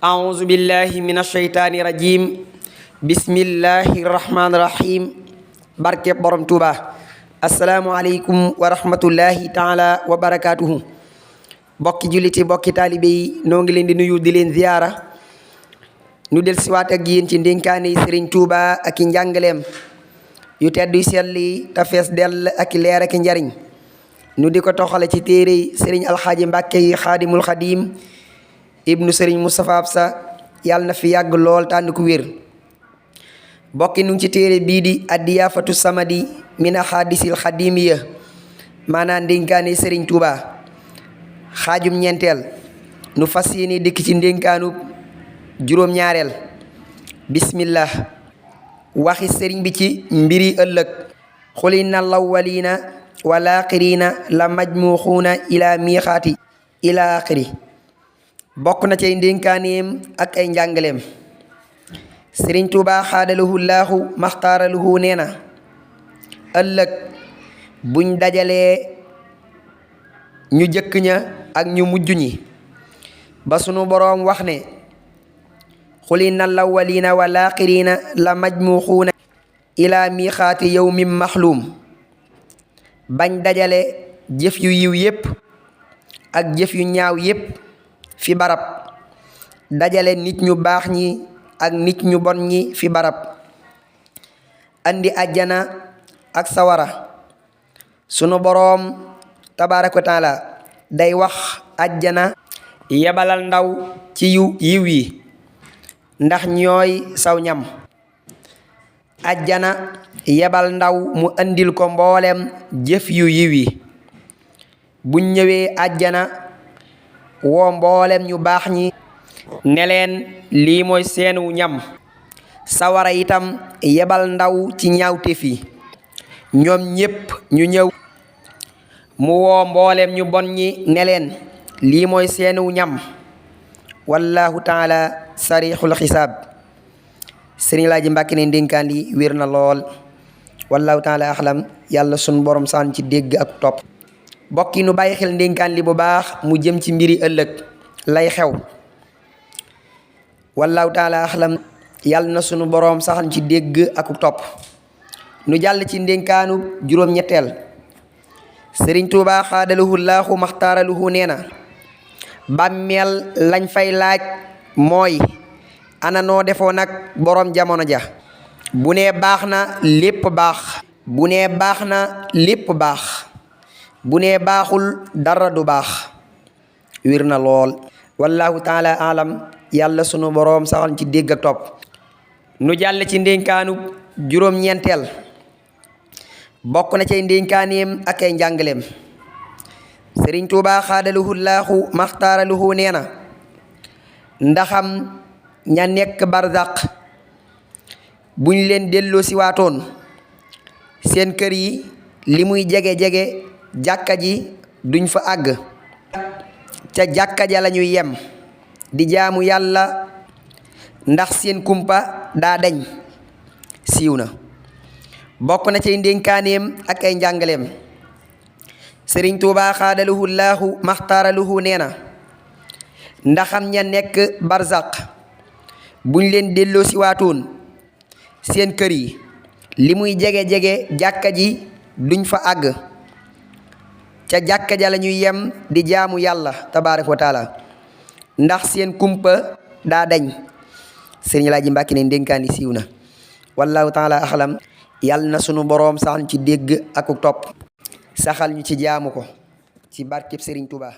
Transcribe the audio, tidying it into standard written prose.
أعوذ بالله من الشيطان الرجيم بسم الله الرحمن الرحيم barke borom Tuuba asalaamualeykum wa rahmatullahi taala wa barakaatuhu bokki julliti bokki taalibe yi noo ngi leen di nuyu di leen ziyaara nu del siwaat ak yéen ci ndénkaane yi Sëriñ Tuuba ak i njàngaleem yu tedd yu sell yi te fees dell ak i leer ak i njariñ nu di ko toxale ci téere yi Sëriñ Alxaaji Mbàkke yi Xaadimul Xadiim ibnu Sëriñ Moustapha Absa yàlla na fi yàgg lool tànn ku wér bokki nu ngi ci téere bii di addiyaafatu samadi min ahadisil xadimiya maanaam ndénkaane Sëriñ Tuuba xaajum ñeenteel nu fas yéene dikk ci ndénkaanu juróom-ñaareel bismillah waxi sëriñ bi ci mbiri ëllëg xul inna lawwalina wal aaxirina la majmuuxuuna ila miixaati ila aaxiri bokk na cay ndénkaaneem ak ay njàngaleem Sëriñ Tuuba xaadalahu laahu maxtaaralahu nee na ëllëg buñ dajalee ñu jëkk ña ak ñu mujj ñi ba sunu boroom wax ne xul inna lawwalina wal aaxirina la majmuuxuuna ila miixaati yawmin maxluum bañ dajale jëf yu yiw yépp ak jëf yu ñaaw yépp fi barab dajale nit ñu baax ñi ak nit ñu bon ñi fi barab andi ajjana ak sawara sunu boroom tabaaraka wa taala day wax ajjana yebalal ndaw ci yu yiw yi ndax ñooy saw ñam ajjana yebal ndaw mu andil ko mboolem jëf yu yiw yi buñ ñëwee ajjana woo mboolem ñu baax ñi ne leen lii mooy seenu ñam sawara itam yebal ndaw ci ñaawteef yi ñoom ñépp ñu ñëw mu woo mboolem ñu bon ñi ne leen lii mooy seenu ñam wallahu taala sarixul xisaab sëriñ Laaji Mbàkke ne ndénkaan li wér na lool wallahu taala axlam yàlla sun borom saan ci dégg ak topp bokki nu bàyyi xel ndénkaan li bu baax mu jëm ci mbiri ëllëg lay xew wallahu taala axlam yàlla na sunu boroom saxal ci dégg ak topp nu jàll ci ndénkaanu juróom-ñetteel Sëriñ Tuuba xaadalahu laahu maxtaaralahu nee na bàmmeel lañ fay laaj mooy ana noo defoo nag boroom jamono ja bu nee baax na lépp baax bu nee baax na lépp baax bu nee baaxul dara du baax wér na lool wallahu taala alam yàlla sunu boroom saxal ci dégg ak topp nu jàll ci ndénkaanu juróom-ñeenteel bokk na cay ndénkaaneem ak ay njàngaleem Sëriñ Tuuba xaadalahu laahu maxtaaralahu nee na ndaxam ña nekk barzaq buñ leen delloo si waatoon seen kër yi li muy jege-jege jàkka ji duñ fa àgg ca jàkka ja lañuy yem di jaamu yàlla ndax seen kumpa daa dañ siiw na bokk na cay ndénkaaneem ak ay njàngaleem Sëriñ Tuuba xaadalahu laahu maxtaaralahu nee na ndaxam ña nekk barzaq buñ leen delloo si waatoon seen kër yi li muy jege-jege jàkka ji duñ fa àgg ca jàkka ja lañuy yem di jaamu yàlla tabaaraka wa taala ndax seen kumpa daa dañ sëriñ Laaji Mbàkke ne ndénkaan yi siiw na wallahu taala axlam yàlla na sunu boroom saxal ci dégg ak topp saxal ñu ci jaamu ko ci barkeb Sëriñ Tuuba